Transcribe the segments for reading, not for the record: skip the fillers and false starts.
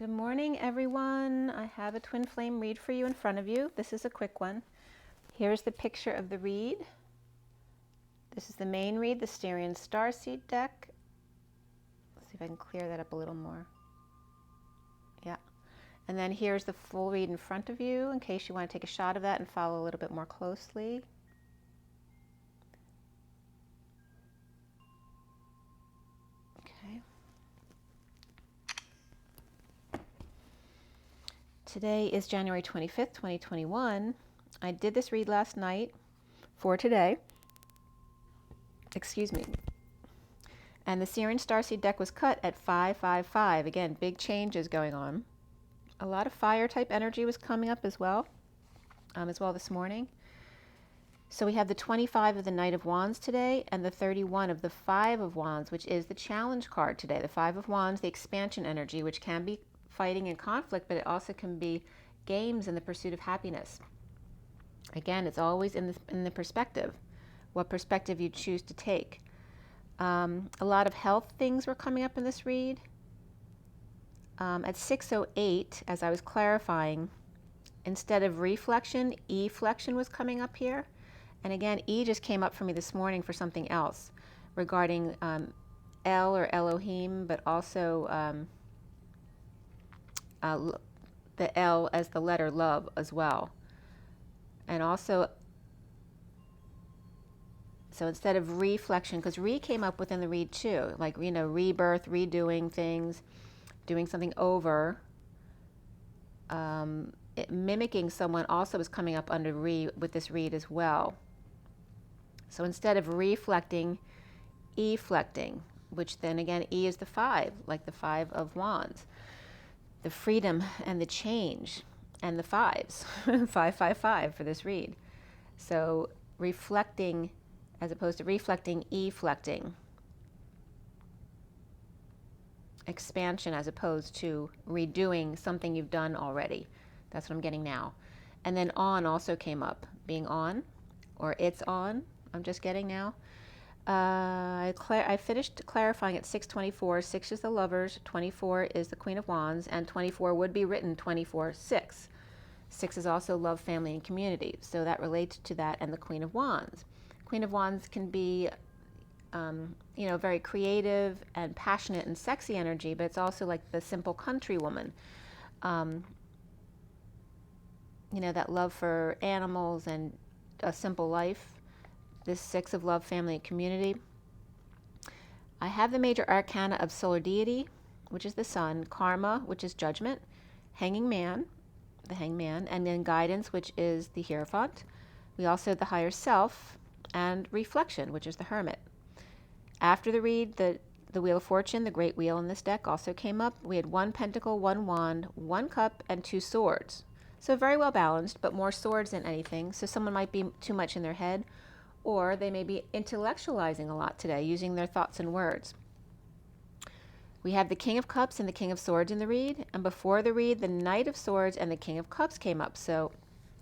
Good morning, everyone. I have a twin flame read for you in front of you. This is a quick one. Here's the picture of the read. This is the main read, the STARSEED Starseed deck. Let's see if I can clear that up a little more. Yeah. And then here's the full read in front of you in case you want to take a shot of that and follow a little bit more closely. Okay. Today is January 25th, 2021. I did this read last night for today. Excuse me. And the SIRIAN Starseed deck was cut at 555. Again, big changes going on. A lot of fire type energy was coming up as well this morning. So we have the 25 of the Knight of Wands today and the 31 of the 5 of Wands, which is the challenge card today. The 5 of Wands, the expansion energy, which can be fighting and conflict, but it also can be games in the pursuit of happiness. Again, it's always in the perspective, what perspective you choose to take. A lot of health things were coming up in this read. At 6:08, as I was clarifying, instead of reflection, E-flection was coming up here. And again, E just came up for me this morning for something else regarding El or Elohim, but also the L as the letter love as well. And also, so instead of reflection, because re came up within the read too, like, you know, rebirth, redoing things, doing something over. Mimicking someone also is coming up under re with this read as well. So instead of reflecting, E-flecting, which then again, E is the 5, like the 5 of Wands. The freedom and the change and the 5s, 555 for this read. So reflecting as opposed to reflecting, E-flecting. Expansion as opposed to redoing something you've done already. That's what I'm getting now. And then on also came up, being on, or it's on, I'm just getting now. I finished clarifying at 6:24. 6 is the Lovers, 24 is the Queen of Wands, and 24 would be written 24-6. 6 is also love, family, and community. So that relates to that and the Queen of Wands. Queen of Wands can be, you know, very creative and passionate and sexy energy, but it's also like the simple country woman. You know, that love for animals and a simple life. This 6 of love, family, and community. I have the major arcana of solar deity, which is the sun, karma, which is judgment, hanging man, the hangman, and then guidance, which is the Hierophant. We also have the higher self and reflection, which is the hermit. After the read, the Wheel of Fortune, the great wheel in this deck, also came up. We had 1 pentacle, 1 wand, 1 cup, and 2 swords. So very well balanced, but more swords than anything. So someone might be too much in their head, or they may be intellectualizing a lot today, using their thoughts and words. We have the King of Cups and the King of Swords in the read, and before the read, the Knight of Swords and the King of Cups came up. So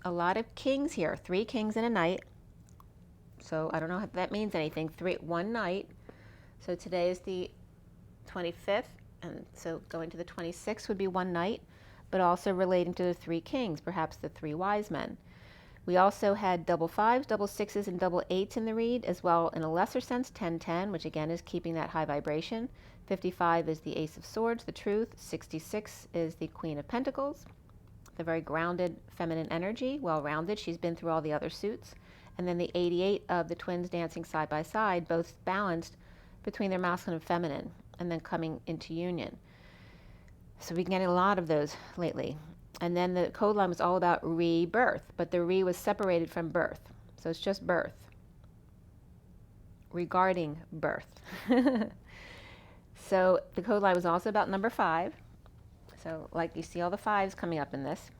a lot of kings here, 3 kings and a knight. So I don't know if that means anything. 1 knight. So today is the 25th, and so going to the 26th would be 1 knight, but also relating to the 3 kings, perhaps the 3 wise men. We also had double 5s, double 6s, and double 8s in the read, as well in a lesser sense, 10-10, which again is keeping that high vibration. 55 is the Ace of Swords, the truth. 66 is the Queen of Pentacles, the very grounded feminine energy, well-rounded. She's been through all the other suits. And then the 88 of the twins dancing side by side, both balanced between their masculine and feminine, and then coming into union. So we've been getting a lot of those lately. And then the code line was all about rebirth, but the re was separated from birth. So it's just birth. Regarding birth. So the code line was also about number 5. So like you see all the 5s coming up in this.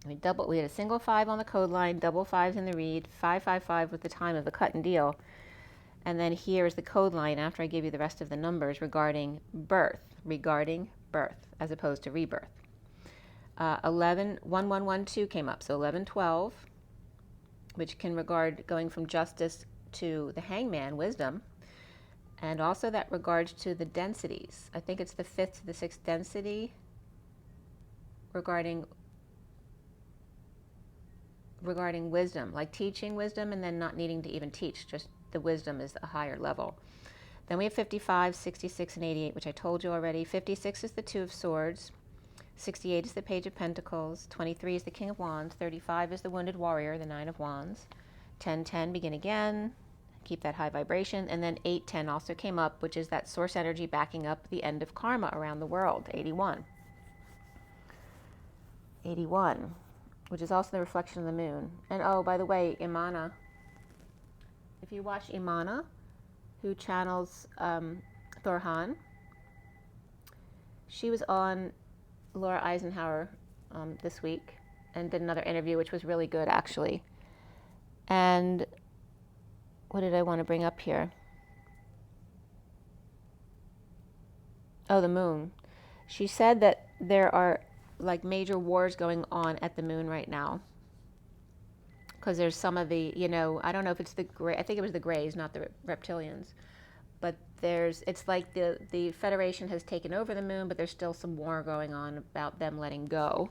We had a single 5 on the code line, double 5s in the read, 555 with the time of the cut and deal. And then here is the code line after I give you the rest of the numbers regarding birth, as opposed to rebirth. 111112 came up, so 1112, which can regard going from justice to the hangman, wisdom, and also that regards to the densities. I think it's the 5th to the 6th density regarding wisdom, like teaching wisdom and then not needing to even teach, just the wisdom is a higher level. Then we have 55, 66, and 88, which I told you already. 56 is the Two of Swords. 68 is the Page of Pentacles. 23 is the King of Wands. 35 is the Wounded Warrior, the Nine of Wands. 10, 10, begin again. Keep that high vibration. And then 8, 10 also came up, which is that source energy backing up the end of karma around the world. 81. 81, which is also the reflection of the moon. And oh, by the way, Imana, if you watch Imana, who channels Thorhan, she was on Laura Eisenhower this week and did another interview, which was really good, actually. And what did I want to bring up here? Oh, the moon. She said that there are like major wars going on at the moon right now. Because there's some of the, I don't know if it's the gray, I think it was the grays, not the reptilians. But it's like the Federation has taken over the moon, but there's still some war going on about them letting go.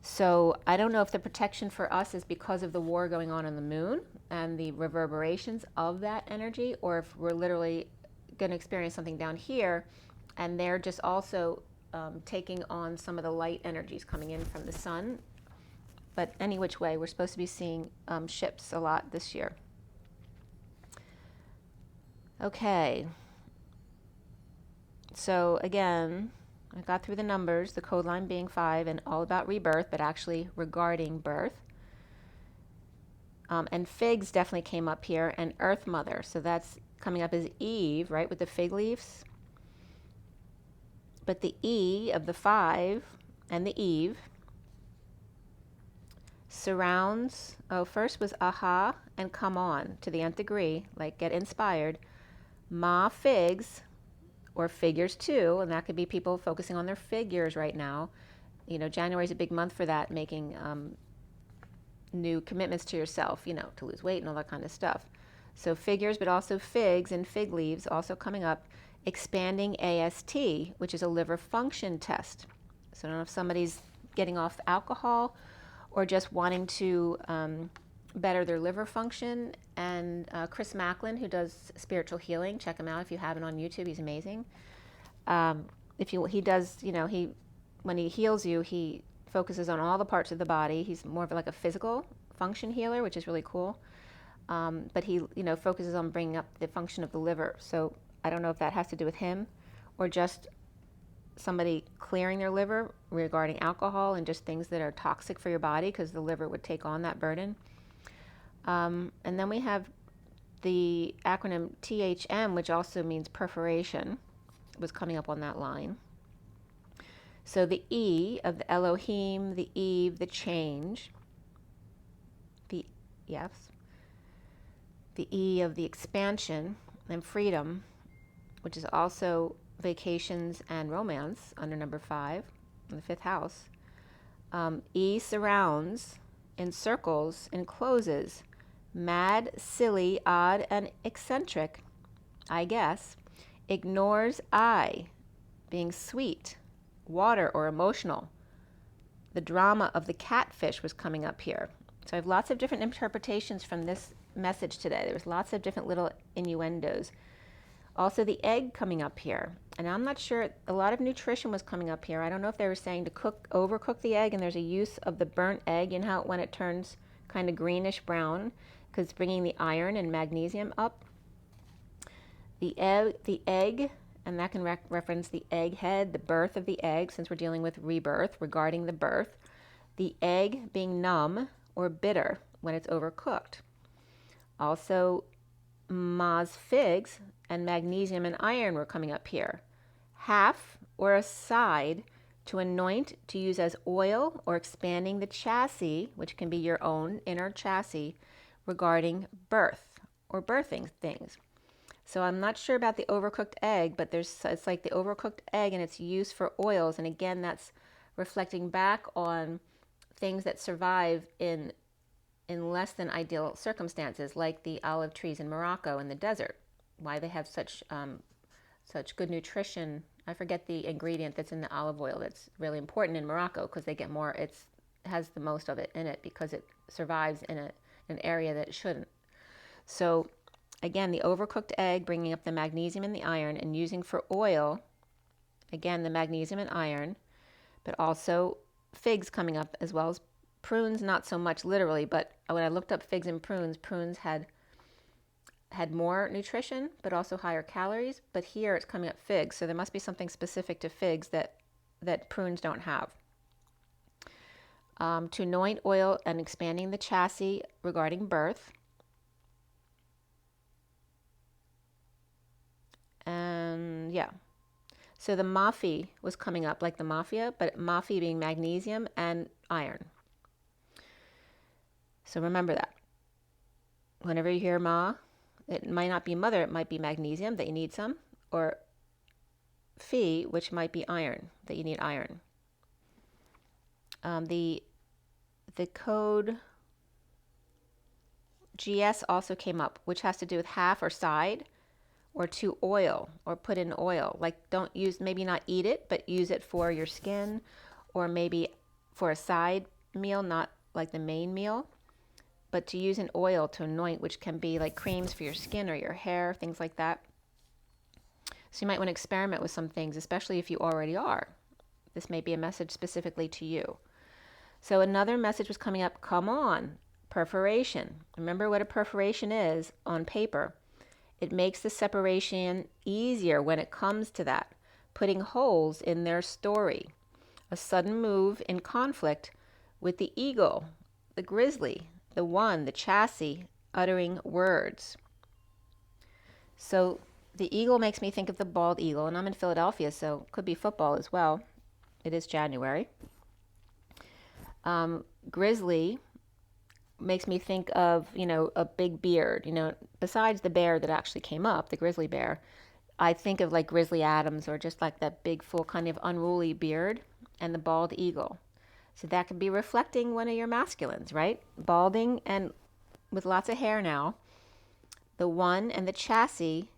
So I don't know if the protection for us is because of the war going on the moon and the reverberations of that energy, or if we're literally going to experience something down here, and they're just also taking on some of the light energies coming in from the sun. But any which way, we're supposed to be seeing ships a lot this year. Okay. So again, I got through the numbers, the code line being 5, and all about rebirth, but actually regarding birth. And figs definitely came up here, and Earth Mother. So that's coming up as Eve, right, with the fig leaves. But the E of the 5 and the Eve surrounds, first was aha and come on to the nth degree, like get inspired. Ma figs, or figures too, and that could be people focusing on their figures right now. January is a big month for that, making new commitments to yourself, to lose weight and all that kind of stuff. So figures, but also figs and fig leaves also coming up. Expanding AST, which is a liver function test. So I don't know if somebody's getting off alcohol or just wanting to better their liver function. And Chris Macklin, who does spiritual healing, check him out if you haven't on YouTube. He's amazing. He does, when he heals you, he focuses on all the parts of the body. He's more of like a physical function healer, which is really cool. But he, focuses on bringing up the function of the liver. So I don't know if that has to do with him or just somebody clearing their liver regarding alcohol and just things that are toxic for your body, because the liver would take on that burden. And then we have the acronym THM, which also means perforation, was coming up on that line. So the E of the Elohim, the Eve, the change, the E of the expansion and freedom, which is also vacations and romance under number 5 in the 5th house. E surrounds, encircles, encloses, mad, silly, odd, and eccentric, I guess. Ignores I, being sweet, water, or emotional. The drama of the catfish was coming up here. So I have lots of different interpretations from this message today. There was lots of different little innuendos. Also the egg coming up here. And I'm not sure, a lot of nutrition was coming up here. I don't know if they were saying to overcook the egg, and there's a use of the burnt egg, how when it turns kind of greenish brown, because it's bringing the iron and magnesium up. The egg, and that can reference the egg head, the birth of the egg, since we're dealing with rebirth, regarding the birth. The egg being numb or bitter when it's overcooked. Also, Ma's figs and magnesium and iron were coming up here. Half or a side to anoint, to use as oil, or expanding the chassis, which can be your own inner chassis, regarding birth or birthing things. So I'm not sure about the overcooked egg, but it's like the overcooked egg and its use for oils. And again, that's reflecting back on things that survive in less than ideal circumstances, like the olive trees in Morocco in the desert. Why they have such good nutrition I forget the ingredient that's in the olive oil that's really important in Morocco because they get more, it has the most of it in it because it survives in an area that it shouldn't. So again, the overcooked egg bringing up the magnesium and the iron, and using for oil, again, the magnesium and iron, but also figs coming up as well as prunes, not so much literally, but when I looked up figs and prunes had more nutrition, but also higher calories. But here it's coming up figs, so there must be something specific to figs that prunes don't have. To anoint oil and expanding the chassis regarding birth. And yeah. So the Mafi was coming up like the mafia, but Mafi being magnesium and iron. So remember that. Whenever you hear Ma, it might not be mother, it might be magnesium that you need some, or Fi, which might be iron, that you need iron. The code GS also came up, which has to do with half or side, or to oil, or put in oil. Like don't use, maybe not eat it, but use it for your skin, or maybe for a side meal, not like the main meal, but to use an oil to anoint, which can be like creams for your skin or your hair, things like that. So you might want to experiment with some things, especially if you already are. This may be a message specifically to you. So another message was coming up, come on, perforation. Remember what a perforation is on paper. It makes the separation easier when it comes to that, putting holes in their story. A sudden move in conflict with the eagle, the grizzly, the one, the chassis, uttering words. So the eagle makes me think of the bald eagle, and I'm in Philadelphia, so it could be football as well. It is January. Grizzly makes me think of, a big beard, besides the bear that actually came up, the grizzly bear. I think of like Grizzly Adams, or just like that big, full kind of unruly beard, and the bald eagle. So that could be reflecting one of your masculines, right? Balding and with lots of hair now. The one and the chassis,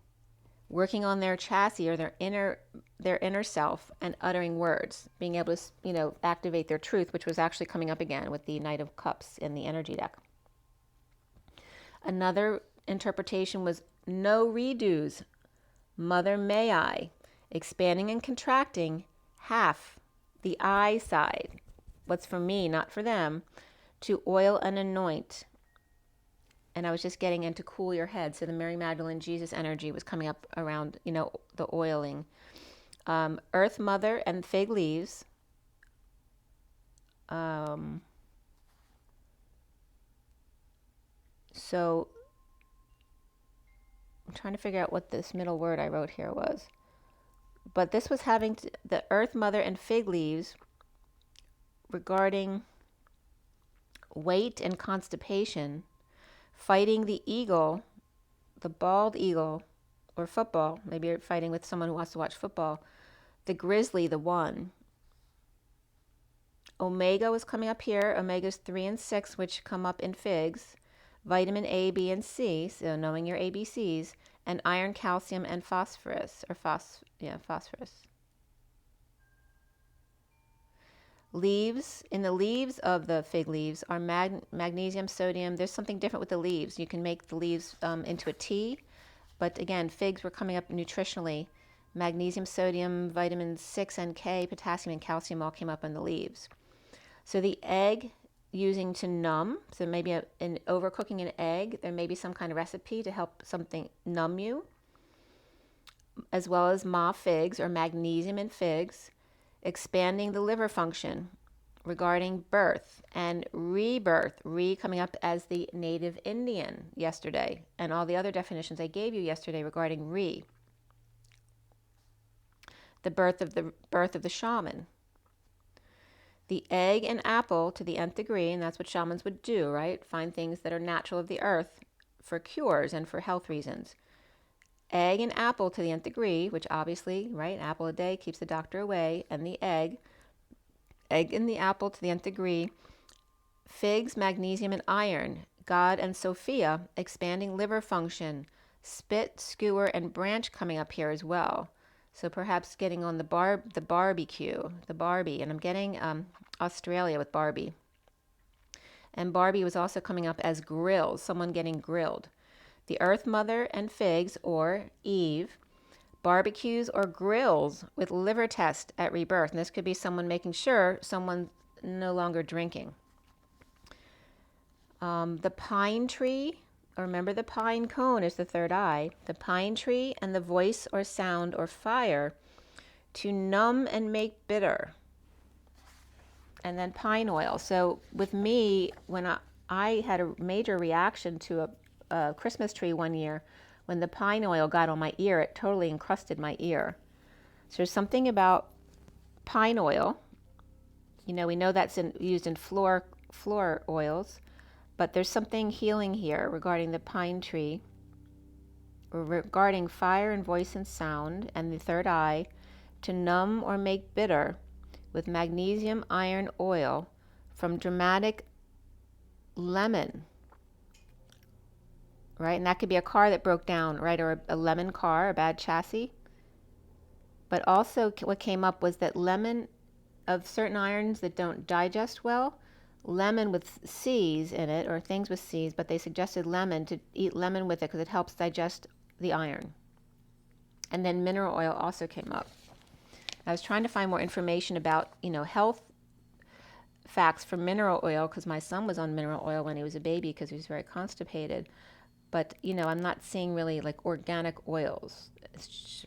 working on their chassis or their inner self and uttering words, being able to, activate their truth, which was actually coming up again with the Knight of Cups in the energy deck. Another interpretation was no redos. Mother may I, expanding and contracting, half, the I side, what's for me, not for them, to oil and anoint. And I was just getting into cool your head. So the Mary Magdalene Jesus energy was coming up around, the oiling. Earth Mother and fig leaves. So I'm trying to figure out what this middle word I wrote here was. But this was having the Earth Mother and fig leaves regarding weight and constipation, fighting the eagle, the bald eagle, or football. Maybe you're fighting with someone who wants to watch football. The grizzly, the one. Omega was coming up here. Omegas 3 and 6, which come up in figs. Vitamin A, B, and C, so knowing your ABCs. And iron, calcium, and phosphorus, or phosphorus. Leaves, in the leaves of the fig leaves are magnesium, sodium. There's something different with the leaves. You can make the leaves into a tea, but again, figs were coming up nutritionally. Magnesium, sodium, vitamins 6 and K, potassium and calcium all came up in the leaves. So the egg using to numb, so maybe in overcooking an egg, there may be some kind of recipe to help something numb you, as well as ma figs or magnesium in figs. Expanding the liver function regarding birth and rebirth, coming up as the native Indian yesterday, and all the other definitions I gave you yesterday regarding the birth of the shaman. The egg and apple to the nth degree, and that's what shamans would do, right? Find things that are natural of the earth for cures and for health reasons. Egg and apple to the nth degree, which obviously, right, apple a day keeps the doctor away, and the egg and the apple to the nth degree. Figs, magnesium, and iron. God and Sophia, expanding liver function. Spit, skewer, and branch coming up here as well. So perhaps getting on the barbecue, the Barbie, and I'm getting Australia with Barbie. And Barbie was also coming up as grills, someone getting grilled. The Earth Mother and Figs, or Eve, barbecues or grills with liver test at rebirth. And this could be someone making sure someone's no longer drinking. The pine tree, or remember the pine cone is the third eye. The pine tree and the voice or sound or fire to numb and make bitter. And then pine oil. So with me, when I had a major reaction to a Christmas tree one year, when the pine oil got on my ear, it totally encrusted my ear. So there's something about pine oil. You know, we know that's used in floor oils, but there's something healing here regarding the pine tree, regarding fire and voice and sound, and the third eye, to numb or make bitter with magnesium iron oil from dramatic lemon, right? And that could be a car that broke down, right? Or a lemon car, a bad chassis. But also what came up was that lemon, of certain irons that don't digest well, lemon with C's in it, or things with C's, but they suggested lemon, to eat lemon with it because it helps digest the iron. And then mineral oil also came up. I was trying to find more information about, health facts for mineral oil, because my son was on mineral oil when he was a baby because he was very constipated. But, I'm not seeing really like organic oils. It's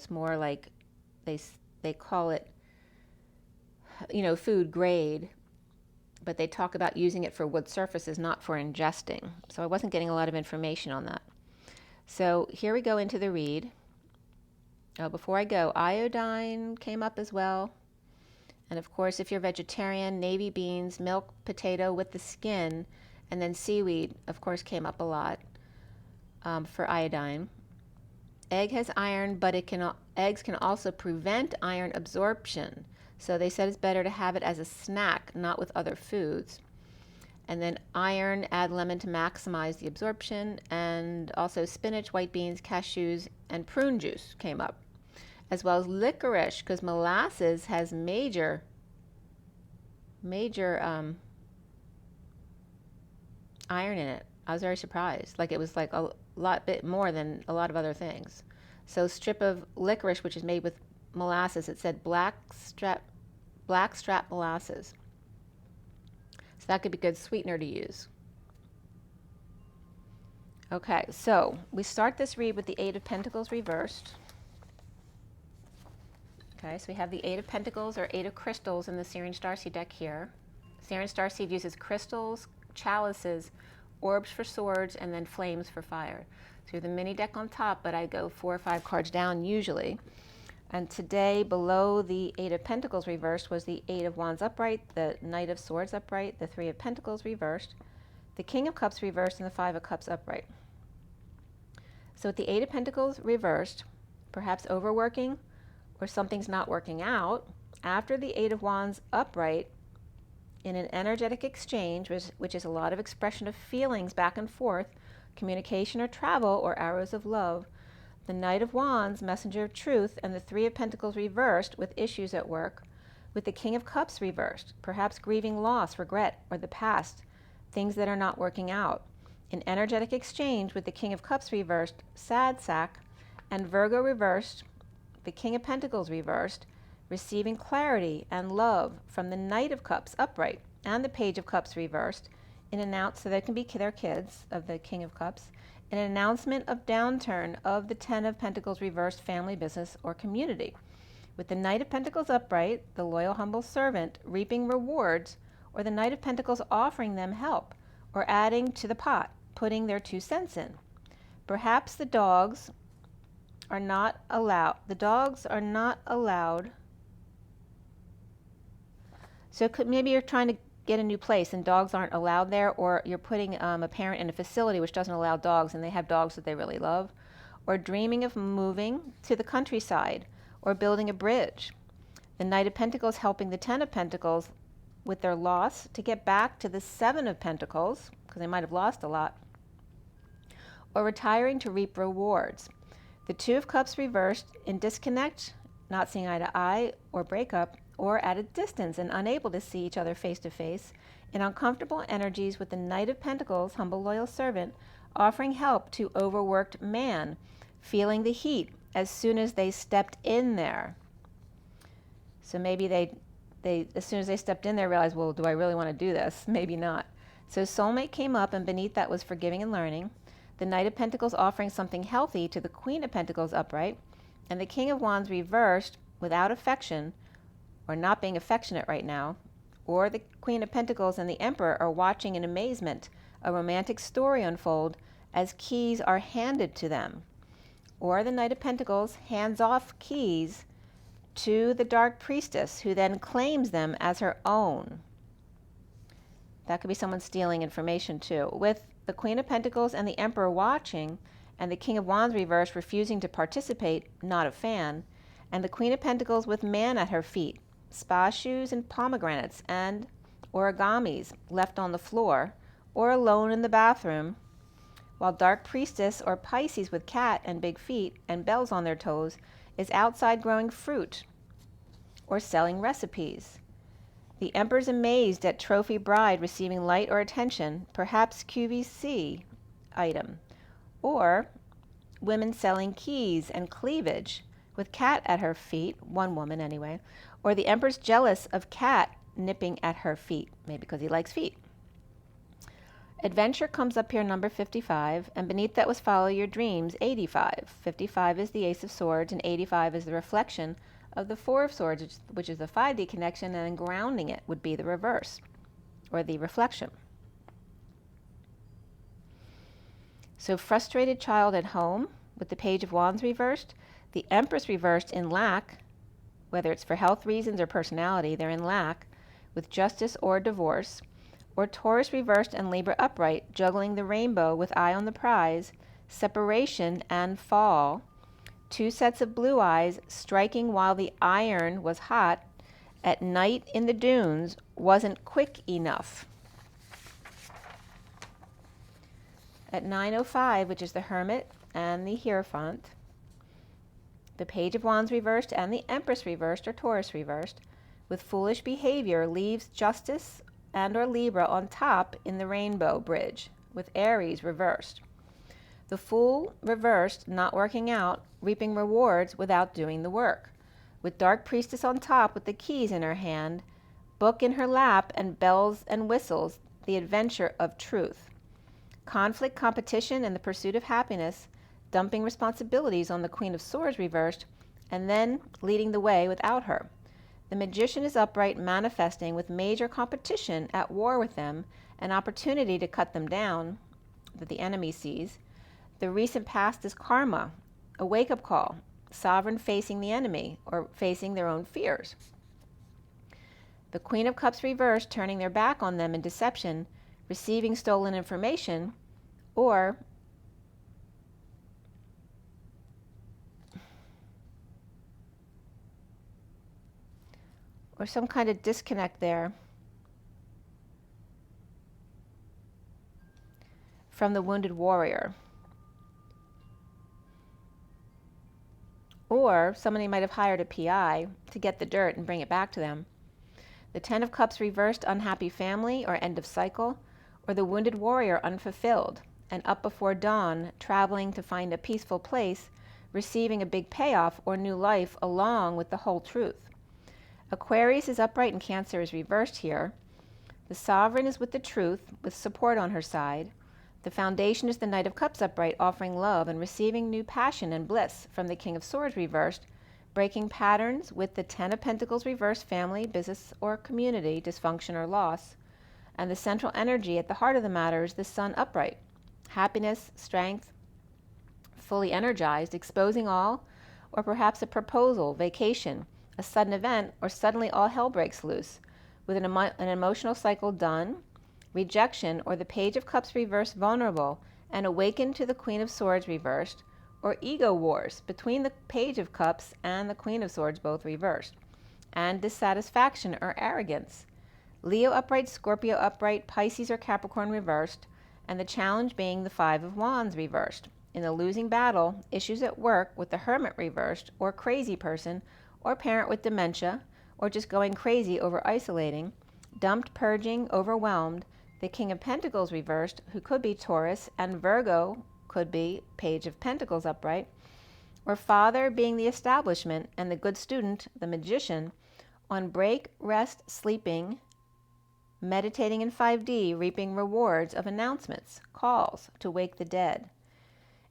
more like they call it, food grade, but they talk about using it for wood surfaces, not for ingesting. So I wasn't getting a lot of information on that. So here we go into the read. Before I go, iodine came up as well. And of course, if you're vegetarian, navy beans, milk, potato with the skin, and then seaweed, of course, came up a lot for iodine. Egg has iron, but eggs can also prevent iron absorption. So they said it's better to have it as a snack, not with other foods. And then iron, add lemon to maximize the absorption. And also spinach, white beans, cashews, and prune juice came up, as well as licorice, because molasses has major iron in it. I was very surprised. Like, it was like a bit more than a lot of other things. So strip of licorice, which is made with molasses, it said blackstrap molasses. So that could be a good sweetener to use. Okay, so we start this read with the Eight of Pentacles reversed. Okay, so we have the Eight of Pentacles, or Eight of Crystals, in the SIRIAN Starseed deck here. SIRIAN Starseed uses crystals, chalices, orbs for swords, and then flames for fire. So you have the mini deck on top, but I go 4 or 5 cards down usually. And today, below the Eight of Pentacles reversed, was the Eight of Wands upright, the Knight of Swords upright, the Three of Pentacles reversed, the King of Cups reversed, and the Five of Cups upright. So with the Eight of Pentacles reversed, perhaps overworking, or something's not working out, after the Eight of Wands upright, in an energetic exchange, which is a lot of expression of feelings back and forth, communication or travel, or arrows of love, the Knight of Wands, messenger of truth, and the Three of Pentacles reversed with issues at work, with the King of Cups reversed, perhaps grieving loss, regret, or the past, things that are not working out. In energetic exchange with the King of Cups reversed, sad sack, and Virgo reversed, the King of Pentacles reversed, receiving clarity and love from the Knight of Cups upright and the Page of Cups reversed, so that can be their kids of the King of Cups, an announcement of downturn of the Ten of Pentacles reversed, family, business, or community. With the Knight of Pentacles upright, the loyal, humble servant reaping rewards, or the Knight of Pentacles offering them help, or adding to the pot, putting their 2 cents in. Perhaps the dogs are not allowed. So maybe you're trying to get a new place and dogs aren't allowed there, or you're putting a parent in a facility which doesn't allow dogs and they have dogs that they really love, or dreaming of moving to the countryside or building a bridge. The Knight of Pentacles helping the Ten of Pentacles with their loss to get back to the Seven of Pentacles, because they might have lost a lot, or retiring to reap rewards. The Two of Cups reversed in disconnect, not seeing eye to eye or breakup, or at a distance and unable to see each other face to face, in uncomfortable energies with the Knight of Pentacles, humble loyal servant, offering help to overworked man, feeling the heat as soon as they stepped in there. So maybe they as soon as they stepped in there realized, well, do I really want to do this? Maybe not. So soulmate came up, and beneath that was forgiving and learning. The Knight of Pentacles offering something healthy to the Queen of Pentacles upright, and the King of Wands reversed without affection, or not being affectionate right now, or the Queen of Pentacles and the Emperor are watching in amazement a romantic story unfold as keys are handed to them. Or the Knight of Pentacles hands off keys to the Dark Priestess, who then claims them as her own. That could be someone stealing information too. With the Queen of Pentacles and the Emperor watching, and the King of Wands reversed refusing to participate, not a fan, and the Queen of Pentacles with man at her feet, spa shoes and pomegranates and origamis left on the floor or alone in the bathroom, while Dark Priestess or Pisces with cat and big feet and bells on their toes is outside growing fruit or selling recipes. The Emperor's amazed at trophy bride receiving light or attention, perhaps QVC item, or women selling keys and cleavage with cat at her feet, one woman anyway, or the Emperor's jealous of cat nipping at her feet, maybe because he likes feet. Adventure comes up here, number 55, and beneath that was follow your dreams, 85. 55 is the Ace of Swords, and 85 is the reflection of the Four of Swords, which is the 5D connection, and then grounding it would be the reverse, or the reflection. So frustrated child at home, with the Page of Wands reversed, the Empress reversed in lack, whether it's for health reasons or personality, they're in lack, with justice or divorce, or Taurus reversed and Libra upright, juggling the rainbow with eye on the prize, separation and fall, two sets of blue eyes striking while the iron was hot, at night in the dunes wasn't quick enough. At 9:05, which is the Hermit and the Hierophant, the Page of Wands reversed and the Empress reversed or Taurus reversed, with foolish behavior leaves justice and or Libra on top in the rainbow bridge, with Aries reversed. The Fool reversed, not working out, reaping rewards without doing the work, with Dark Priestess on top with the keys in her hand, book in her lap, and bells and whistles, the adventure of truth. Conflict, competition, and the pursuit of happiness, dumping responsibilities on the Queen of Swords reversed, and then leading the way without her. The Magician is upright, manifesting with major competition at war with them, an opportunity to cut them down that the enemy sees. The recent past is karma, a wake-up call, sovereign facing the enemy or facing their own fears. The Queen of Cups reversed, turning their back on them in deception, receiving stolen information, or some kind of disconnect there from the wounded warrior. Or somebody might have hired a PI to get the dirt and bring it back to them. The Ten of Cups reversed, unhappy family or end of cycle, or the wounded warrior unfulfilled, and up before dawn, traveling to find a peaceful place, receiving a big payoff or new life along with the whole truth. Aquarius is upright and Cancer is reversed here. The Sovereign is with the truth, with support on her side. The Foundation is the Knight of Cups upright, offering love and receiving new passion and bliss from the King of Swords reversed, breaking patterns with the Ten of Pentacles reversed, family, business, or community, dysfunction or loss. And the central energy at the heart of the matter is the Sun upright, happiness, strength, fully energized, exposing all, or perhaps a proposal, vacation, a sudden event, or suddenly all hell breaks loose, with an emotional cycle done, rejection, or the Page of Cups reversed, vulnerable, and awakened to the Queen of Swords reversed, or ego wars between the Page of Cups and the Queen of Swords, both reversed, and dissatisfaction or arrogance. Leo upright, Scorpio upright, Pisces or Capricorn reversed, and the challenge being the Five of Wands reversed, in a losing battle, issues at work with the Hermit reversed, or crazy person, or parent with dementia, or just going crazy over isolating, dumped, purging, overwhelmed, the King of Pentacles reversed, who could be Taurus, and Virgo could be Page of Pentacles upright, or father being the establishment and the good student, the magician, on break, rest, sleeping, meditating in 5D, reaping rewards of announcements, calls to wake the dead.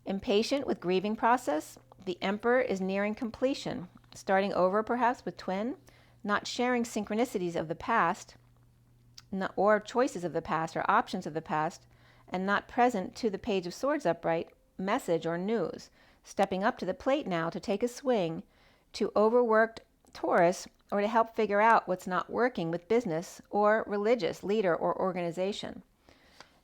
Impatient with grieving process, the Emperor is nearing completion, starting over perhaps with twin, not sharing synchronicities of the past, or choices of the past or options of the past, and not present to the Page of Swords upright, message or news, stepping up to the plate now to take a swing, to overworked Taurus, or to help figure out what's not working with business or religious leader or organization.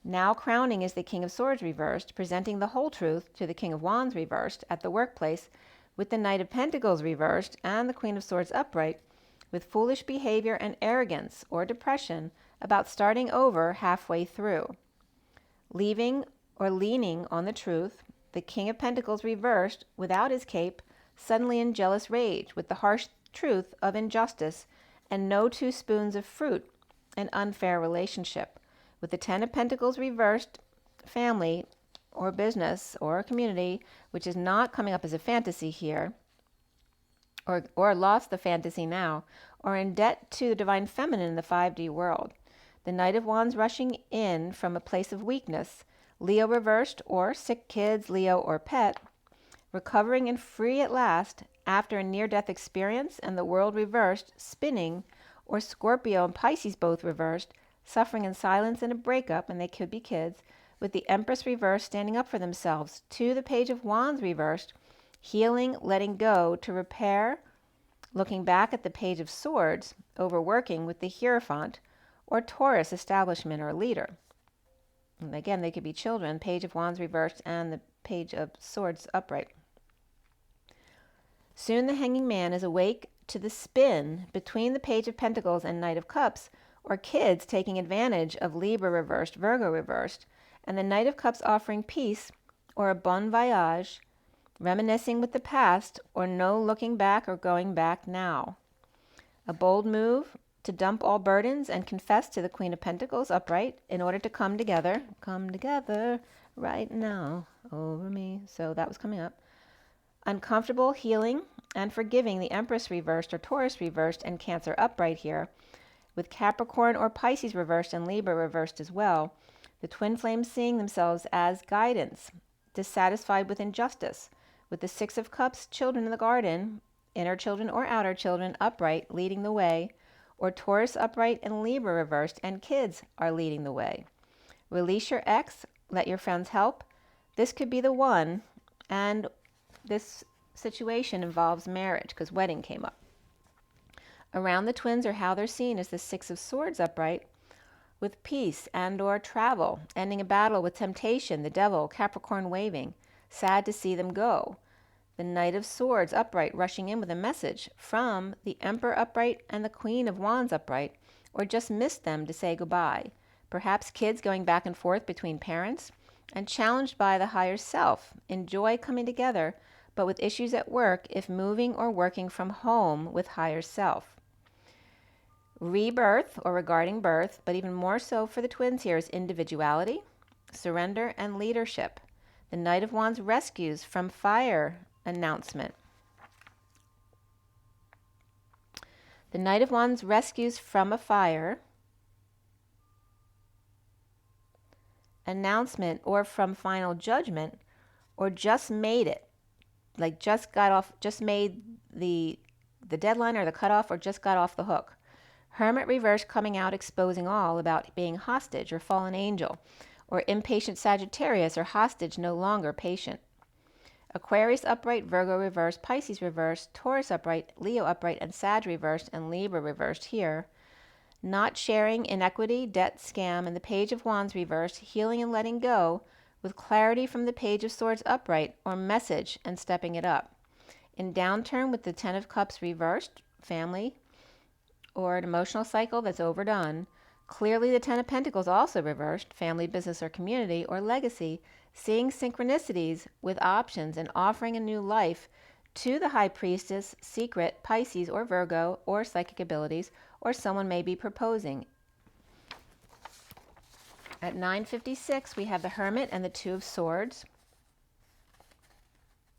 Now crowning is the King of Swords reversed, presenting the whole truth to the King of Wands reversed at the workplace, with the Knight of Pentacles reversed and the Queen of Swords upright, with foolish behavior and arrogance or depression about starting over halfway through. Leaving or leaning on the truth, the King of Pentacles reversed without his cape, suddenly in jealous rage, with the harsh truth of injustice and no 2 spoons of fruit, an unfair relationship. With the Ten of Pentacles reversed, family or business or community, which is not coming up as a fantasy here, or lost the fantasy now, or in debt to the Divine Feminine in the 5D world. The Knight of Wands rushing in from a place of weakness, Leo reversed, or sick kids, Leo or pet, recovering and free at last after a near-death experience, and the world reversed, spinning, or Scorpio and Pisces both reversed, suffering in silence in a breakup, and they could be kids, with the Empress reversed, standing up for themselves, to the Page of Wands reversed, healing, letting go to repair, looking back at the Page of Swords, overworking with the Hierophant, or Taurus establishment or leader. And again, they could be children, Page of Wands reversed and the Page of Swords upright. Soon the Hanging Man is awake to the spin between the Page of Pentacles and Knight of Cups, or kids taking advantage of Libra reversed, Virgo reversed, and the Knight of Cups offering peace or a bon voyage, reminiscing with the past, or no looking back or going back now. A bold move to dump all burdens and confess to the Queen of Pentacles upright in order to come together right now over me. So that was coming up. Uncomfortable healing and forgiving the Empress reversed or Taurus reversed and Cancer upright here, with Capricorn or Pisces reversed and Libra reversed as well. The twin flames seeing themselves as guidance, dissatisfied with injustice, with the Six of Cups, children in the garden, inner children or outer children upright leading the way, or Taurus upright and Libra reversed and kids are leading the way. Release your ex, let your friends help. This could be the one, and this situation involves marriage because wedding came up. Around the twins, or how they're seen, is the Six of Swords upright, with peace and or travel, ending a battle with temptation, the devil, Capricorn waving, sad to see them go. The Knight of Swords upright rushing in with a message from the Emperor upright and the Queen of Wands upright, or just missed them to say goodbye. Perhaps kids going back and forth between parents, and challenged by the higher self, enjoy coming together, but with issues at work if moving or working from home with higher self. Rebirth, or regarding birth, but even more so for the twins here, is individuality, surrender, and leadership. The Knight of Wands rescues from fire announcement. The Knight of Wands rescues from a fire announcement, or from final judgment, or just made it, like just made the deadline or the cutoff, or just got off the hook. Hermit reverse coming out exposing all about being hostage or fallen angel, or impatient Sagittarius or hostage no longer patient. Aquarius upright, Virgo reversed, Pisces reversed, Taurus upright, Leo upright, and Sag reversed, and Libra reversed here. Not sharing, inequity, debt, scam, and the Page of Wands reversed, healing and letting go, with clarity from the Page of Swords upright, or message and stepping it up. In downturn with the Ten of Cups reversed, family, or an emotional cycle that's overdone, Clearly, the Ten of Pentacles also reversed, family, business, or community, or legacy, seeing synchronicities with options and offering a new life to the High Priestess, secret, Pisces, or Virgo, or psychic abilities, or someone may be proposing. At 9:56, we have the Hermit and the Two of Swords.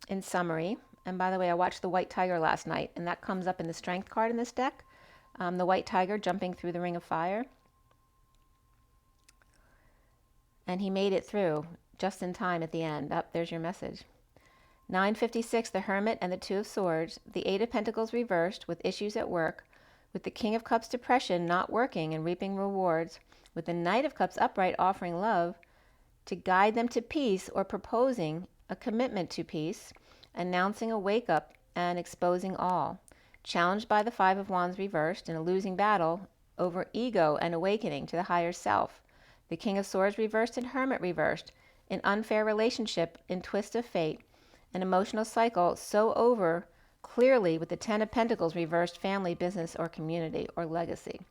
In summary, and by the way, I watched the White Tiger last night, and that comes up in the Strength card in this deck. The White Tiger jumping through the Ring of Fire. And he made it through just in time at the end. Up, there's your message. 9:56, the Hermit and the Two of Swords. The Eight of Pentacles reversed with issues at work. With the King of Cups depression, not working and reaping rewards. With the Knight of Cups upright, offering love to guide them to peace or proposing a commitment to peace. Announcing a wake-up and exposing all. Challenged by the Five of Wands reversed in a losing battle over ego and awakening to the higher self. The King of Swords reversed and Hermit reversed. An unfair relationship in twist of fate. An emotional cycle so over clearly with the Ten of Pentacles reversed, family, business, or community, or legacy.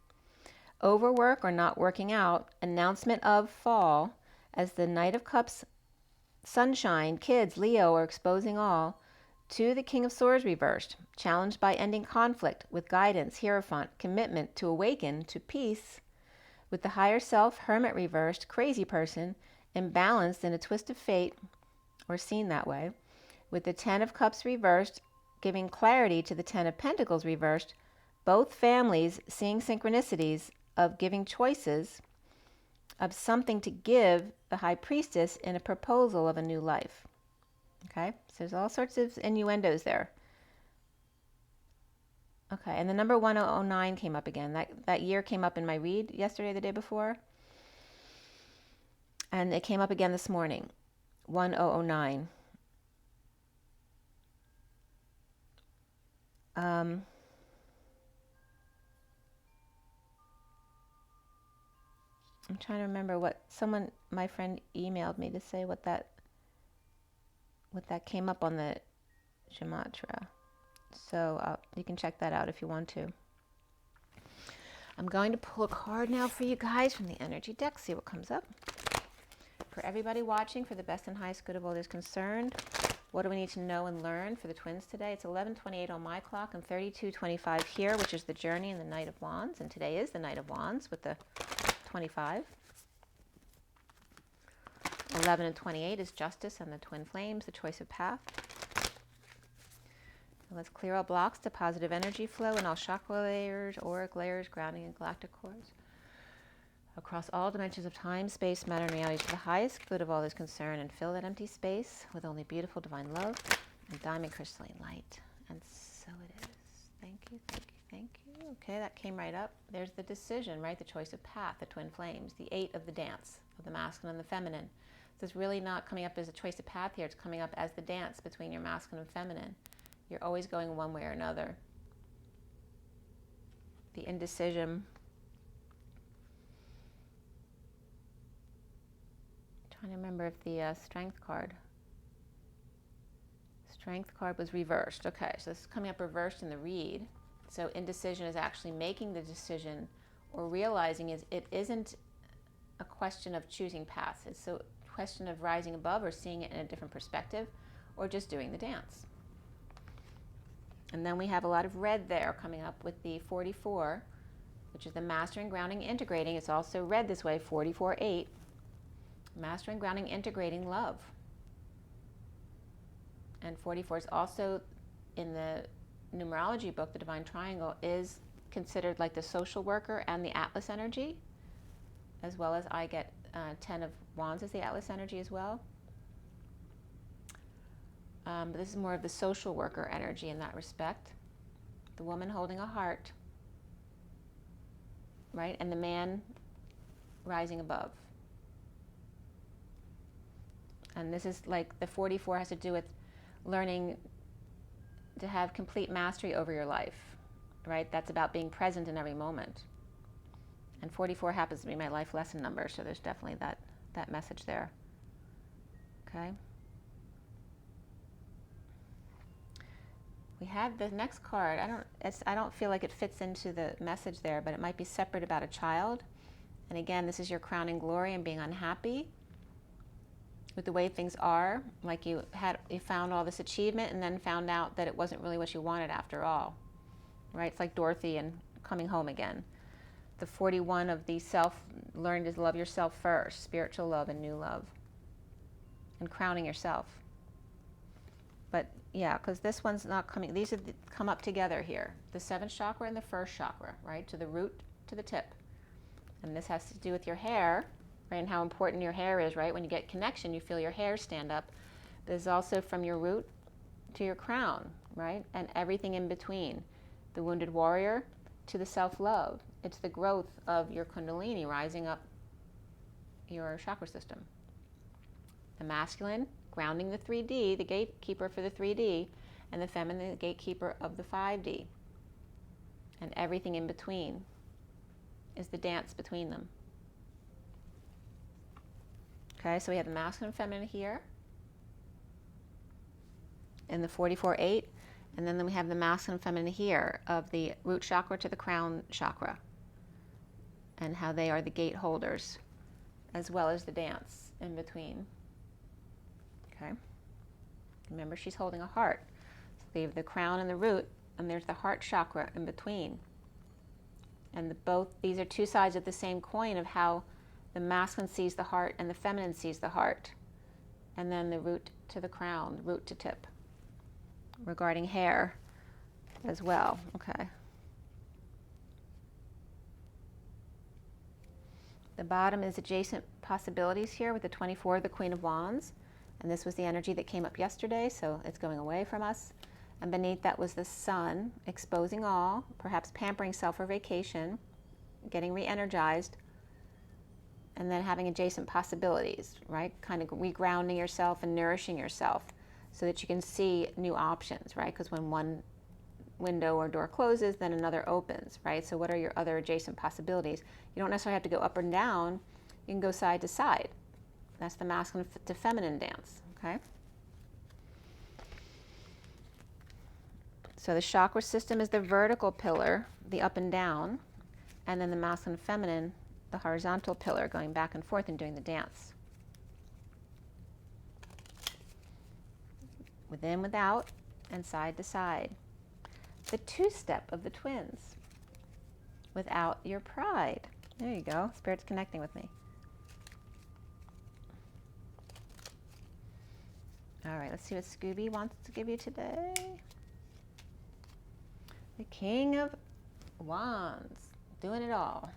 Overwork or not working out. Announcement of fall as the Knight of Cups, sunshine, kids, Leo, or exposing all. To the King of Swords reversed. Challenged by ending conflict with guidance, Hierophant, commitment to awaken to peace. With the higher self, Hermit reversed, crazy person, imbalanced in a twist of fate, or seen that way. With the Ten of Cups reversed, giving clarity to the Ten of Pentacles reversed, both families seeing synchronicities of giving choices of something to give the High Priestess in a proposal of a new life. Okay, so there's all sorts of innuendos there. Okay, and the number 1009 came up again. That year came up in my read yesterday, the day before. And it came up again this morning, 1009. I'm trying to remember what my friend emailed me to say what that came up on the Gematria. So you can check that out if you want to. I'm going to pull a card now for you guys from the energy deck, see what comes up. For everybody watching, for the best and highest good of all is concerned, what do we need to know and learn for the twins today? It's 11:28 on my clock and 32:25 here, which is the journey and the Knight of Wands. And today is the Knight of Wands with the 25. 11 and 28 is justice and the twin flames, the choice of path. Let's clear all blocks to positive energy flow in all chakra layers, auric layers, grounding and galactic cords. Across all dimensions of time, space, matter, and reality to the highest good of all is concerned, and fill that empty space with only beautiful divine love and diamond crystalline light. And so it is. Thank you, thank you, thank you. Okay, that came right up. There's the decision, right? The choice of path, the twin flames, the 8 of the dance, of the masculine and the feminine. So it's really not coming up as a choice of path here. It's coming up as the dance between your masculine and feminine. You're always going one way or another. The indecision. Trying to remember if the strength card was reversed. Okay, so this is coming up reversed in the read. So indecision is actually making the decision or realizing it isn't a question of choosing paths. It's a question of rising above or seeing it in a different perspective or just doing the dance. And then we have a lot of red there coming up with the 44, which is the mastering, grounding, integrating. It's also read this way, 44-8. Mastering, grounding, integrating love. And 44 is also in the numerology book, the Divine Triangle, is considered like the social worker and the Atlas energy, as well as I get 10 of Wands as the Atlas energy as well. But this is more of the social worker energy in that respect. The woman holding a heart, right? And the man rising above. And this is like the 44 has to do with learning to have complete mastery over your life, right? That's about being present in every moment. And 44 happens to be my life lesson number, so there's definitely that message there. Okay. We have the next card. I don't feel like it fits into the message there, but it might be separate about a child. And again, this is your crowning glory and being unhappy with the way things are, like you found all this achievement and then found out that it wasn't really what you wanted after all, right? It's like Dorothy and coming home again. The 41 of the self, learning to love yourself first, spiritual love and new love, and crowning yourself. But yeah, because this one's not coming, these are come up together here. The 7th chakra and the 1st chakra, right? To the root, to the tip. And this has to do with your hair, right? And how important your hair is, right? When you get connection, you feel your hair stand up. But it's also from your root to your crown, right? And everything in between. The wounded warrior to the self-love. It's the growth of your kundalini rising up your chakra system. The masculine, grounding the 3D, the gatekeeper for the 3D, and the feminine, the gatekeeper of the 5D. And everything in between is the dance between them. Okay, so we have the masculine and feminine here in the 44-8, and then we have the masculine and feminine here of the root chakra to the crown chakra, and how they are the gate holders, as well as the dance in between. Okay, remember she's holding a heart. So they have the crown and the root, and there's the heart chakra in between. And both these are two sides of the same coin of how the masculine sees the heart and the feminine sees the heart. And then the root to the crown, the root to tip. Regarding hair as well. Okay. The bottom is adjacent possibilities here with the 24, the Queen of Wands. And this was the energy that came up yesterday, so it's going away from us. And beneath that was the sun, exposing all, perhaps pampering self for vacation, getting re-energized, and then having adjacent possibilities, right? Kind of regrounding yourself and nourishing yourself so that you can see new options, right? Because when one window or door closes, then another opens, right? So what are your other adjacent possibilities? You don't necessarily have to go up and down. You can go side to side. That's the masculine to feminine dance, okay? So the chakra system is the vertical pillar, the up and down, and then the masculine and feminine, the horizontal pillar, going back and forth and doing the dance. Within, without, and side to side. The two-step of the twins. Without your pride. There you go. Spirit's connecting with me. All right, let's see what Scooby wants to give you today. The King of Wands, doing it all.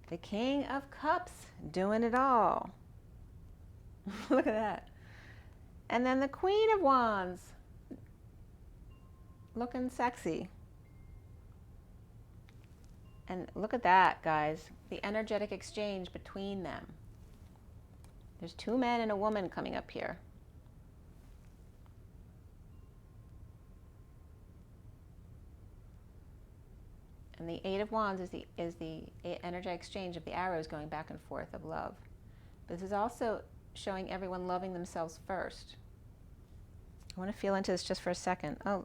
The King of Cups, doing it all. Look at that. And then the Queen of Wands, looking sexy. And look at that, guys. The energetic exchange between them. There's 2 men and a woman coming up here. And the 8 of Wands is the energetic exchange of the arrows going back and forth of love. This is also showing everyone loving themselves first. I want to feel into this just for a second. Oh.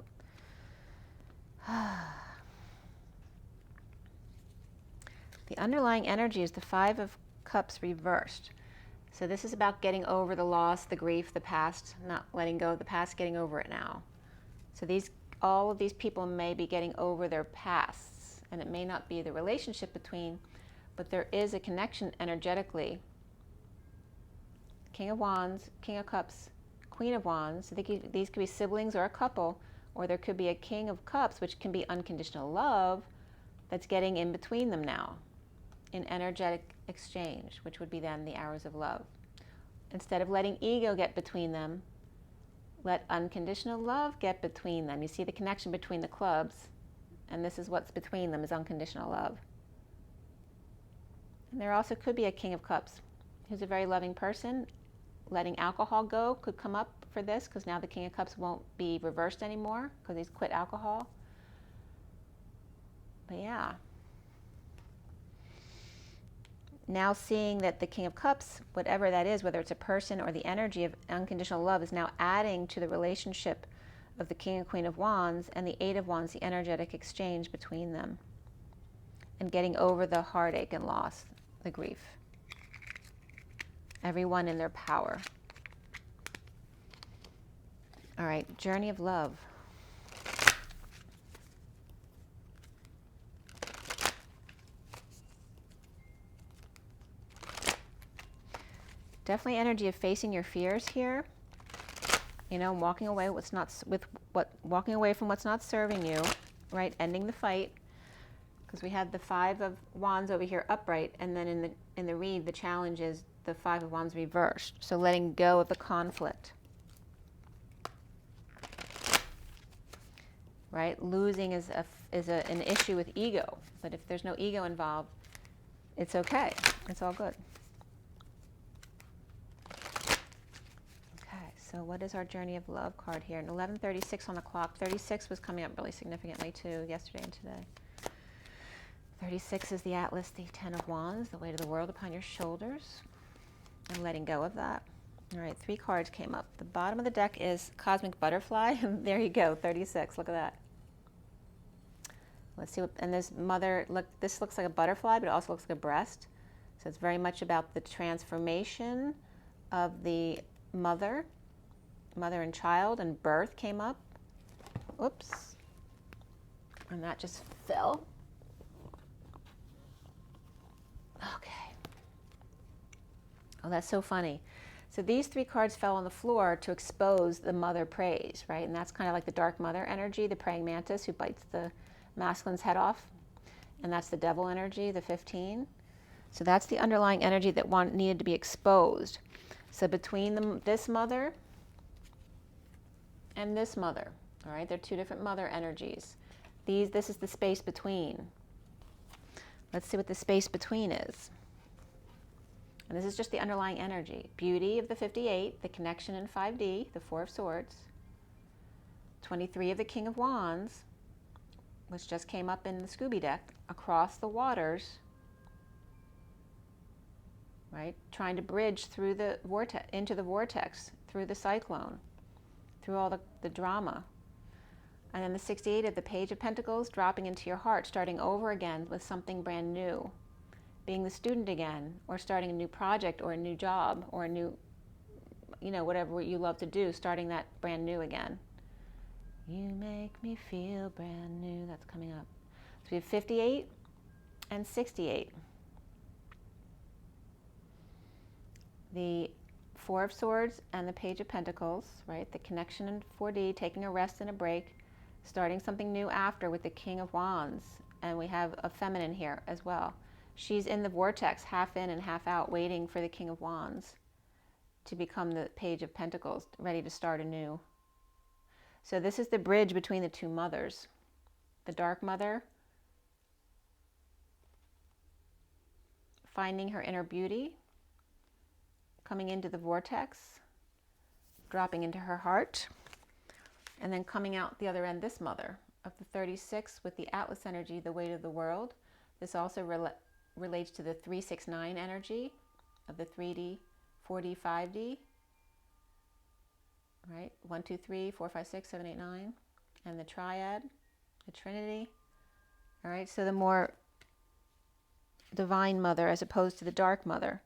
The underlying energy is the 5 of Cups reversed. So this is about getting over the loss, the grief, the past, not letting go of the past, getting over it now. So all of these people may be getting over their pasts, and it may not be the relationship between, but there is a connection energetically. King of Wands, King of Cups, Queen of Wands. So these could be siblings or a couple, or there could be a King of Cups, which can be unconditional love, that's getting in between them now in energetic exchange, which would be then the arrows of love. Instead of letting ego get between them, let unconditional love get between them. You see the connection between the clubs, and this is what's between them, is unconditional love. And there also could be a King of Cups who's a very loving person. Letting alcohol go could come up for this, because now the King of Cups won't be reversed anymore because he's quit alcohol. But yeah. Now seeing that the King of Cups, whatever that is, whether it's a person or the energy of unconditional love, is now adding to the relationship of the King and Queen of Wands and the 8 of Wands, the energetic exchange between them. and getting over the heartache and loss, the grief. Everyone in their power. All right, journey of love. Definitely energy of facing your fears here. You know, walking away walking away from what's not serving you, right? Ending the fight. Because we had the 5 of Wands over here upright, and then in the read, the challenge is the 5 of Wands reversed. So letting go of the conflict. Right? Losing is an issue with ego, but if there's no ego involved, it's okay. It's all good. So what is our journey of love card here? And 11:36 on the clock. 36 was coming up really significantly too, yesterday and today. 36 is the Atlas, the 10 of Wands, the weight of the world upon your shoulders. And letting go of that. All right, 3 cards came up. The bottom of the deck is Cosmic Butterfly. And there you go, 36. Look at that. Let's see what, and this mother, look, this looks like a butterfly, but it also looks like a breast. So it's very much about the transformation of the mother and child, and birth came up. Oops. And that just fell. Okay. Oh, that's so funny. So these 3 cards fell on the floor to expose the mother prays, right? And that's kind of like the dark mother energy, the praying mantis who bites the masculine's head off. And that's the devil energy, the 15. So that's the underlying energy that needed to be exposed. So between this mother and this mother, all right, they're 2 different mother energies. This is the space between. Let's see what the space between is. And this is just the underlying energy. Beauty of the 58, the connection in 5D, the 4 of Swords. 23 of the King of Wands, which just came up in the Scooby deck, across the waters, right? Trying to bridge through the vortex, into the vortex, through the cyclone, through all the drama. And then the 68 of the Page of Pentacles, dropping into your heart, starting over again with something brand new. Being the student again, or starting a new project, or a new job, or a new, you know, whatever you love to do, starting that brand new again. You make me feel brand new. That's coming up. So we have 58 and 68. The 4 of Swords and the Page of Pentacles, right? The connection in 4D, taking a rest and a break, starting something new after with the King of Wands. And we have a feminine here as well. She's in the vortex, half in and half out, waiting for the King of Wands to become the Page of Pentacles, ready to start anew. So this is the bridge between the 2 mothers. The dark mother, finding her inner beauty, coming into the vortex, dropping into her heart, and then coming out the other end, this mother of the 36 with the Atlas energy, the weight of the world. This also relates to the 369 energy of the 3D, 4D, 5D, right? 1, 2, 3, 4, 5, 6, 7, 8, 9, and the triad, the Trinity. All right, so the more divine mother as opposed to the dark mother.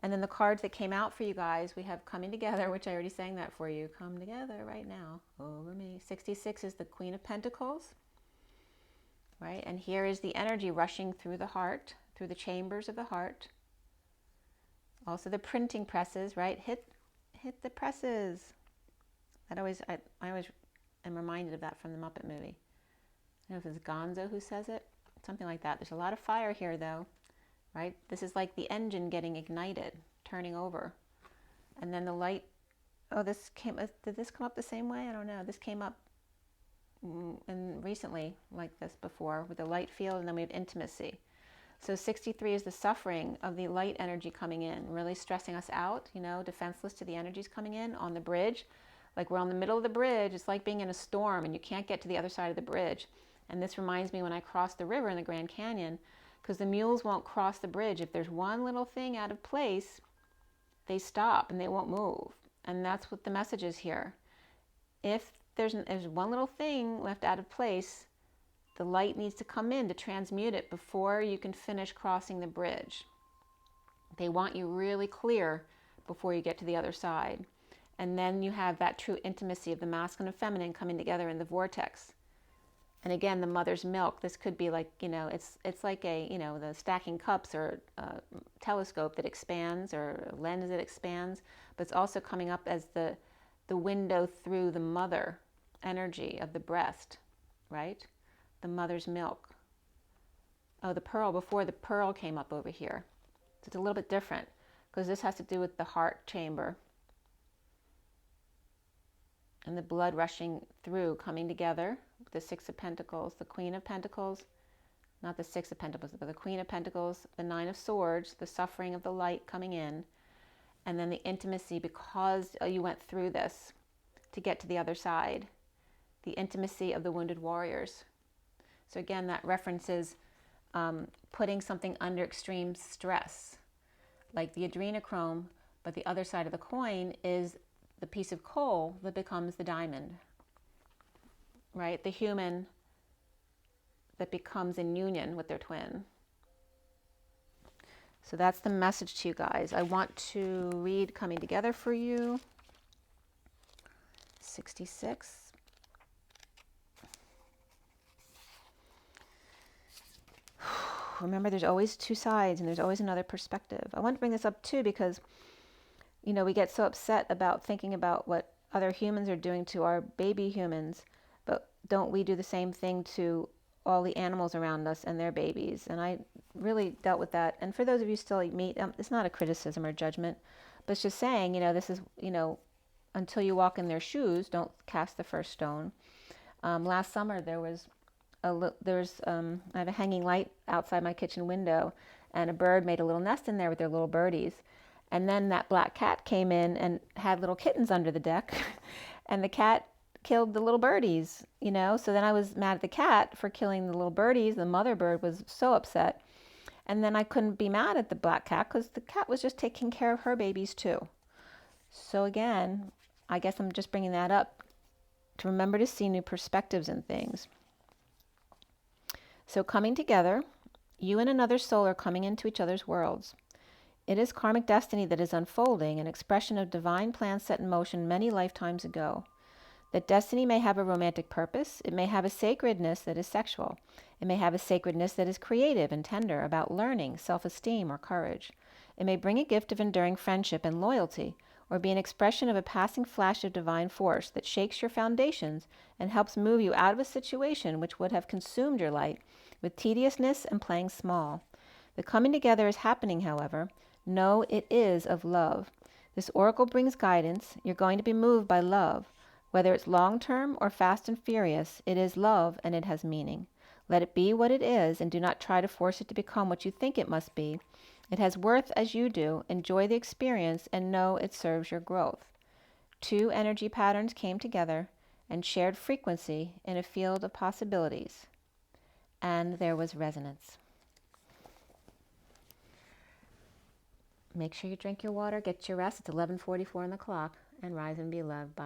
And then the cards that came out for you guys, we have Coming Together, which I already sang that for you. Come together right now over me. 66 is the Queen of Pentacles, right? And here is the energy rushing through the heart, through the chambers of the heart. Also the printing presses, right? Hit the presses. I always am reminded of that from the Muppet movie. I don't know if it's Gonzo who says it, something like that. There's a lot of fire here though, right? This is like the engine getting ignited, turning over. And then the light, oh, did this come up the same way? I don't know. This came up recently like this before with the light field, and then we have intimacy. So 63 is the suffering of the light energy coming in, really stressing us out, you know, defenseless to the energies coming in on the bridge. Like we're on the middle of the bridge. It's like being in a storm and you can't get to the other side of the bridge. And this reminds me when I crossed the river in the Grand Canyon, because the mules won't cross the bridge. If there's one little thing out of place, they stop and they won't move. And that's what the message is here. If there's one little thing left out of place, the light needs to come in to transmute it before you can finish crossing the bridge. They want you really clear before you get to the other side. And then you have that true intimacy of the masculine and feminine coming together in the vortex. And again, the mother's milk, this could be like, it's like a, the stacking cups or a telescope that expands, or a lens that expands, but it's also coming up as the window through the mother energy of the breast, right? The mother's milk. Oh, the pearl, before the pearl came up over here. So it's a little bit different because this has to do with the heart chamber. And the blood rushing through, coming together, the Six of Pentacles, the Queen of Pentacles, not the Six of Pentacles, but the Queen of Pentacles, the Nine of Swords, the suffering of the light coming in, and then the intimacy because you went through this to get to the other side, the intimacy of the wounded warriors. So again, that references putting something under extreme stress, like the adrenochrome, but the other side of the coin is the piece of coal that becomes the diamond, right? The human that becomes in union with their twin. So that's the message to you guys. I want to read Coming Together for you. 66. Remember, there's always two sides and there's always another perspective. I want to bring this up too because we get so upset about thinking about what other humans are doing to our baby humans, but don't we do the same thing to all the animals around us and their babies? And I really dealt with that. And for those of you still meet, it's not a criticism or judgment, but it's just saying, this is, until you walk in their shoes, don't cast the first stone. Last summer there was I have a hanging light outside my kitchen window, and a bird made a little nest in there with their little birdies. And then that black cat came in and had little kittens under the deck, and the cat killed the little birdies, So then I was mad at the cat for killing the little birdies. The mother bird was so upset. And then I couldn't be mad at the black cat because the cat was just taking care of her babies too. So again, I guess I'm just bringing that up to remember to see new perspectives in things. So coming together, you and another soul are coming into each other's worlds. It is karmic destiny that is unfolding, an expression of divine plans set in motion many lifetimes ago. That destiny may have a romantic purpose. It may have a sacredness that is sexual. It may have a sacredness that is creative and tender, about learning, self-esteem, or courage. It may bring a gift of enduring friendship and loyalty, or be an expression of a passing flash of divine force that shakes your foundations and helps move you out of a situation which would have consumed your light with tediousness and playing small. The coming together is happening, however. Know it is of love. This oracle brings guidance. You're going to be moved by love. Whether it's long-term or fast and furious, it is love and it has meaning. Let it be what it is and do not try to force it to become what you think it must be. It has worth as you do. Enjoy the experience and know it serves your growth. Two energy patterns came together and shared frequency in a field of possibilities. And there was resonance. Make sure you drink your water, get your rest. It's 11:44 on the clock, and rise and be loved. Bye.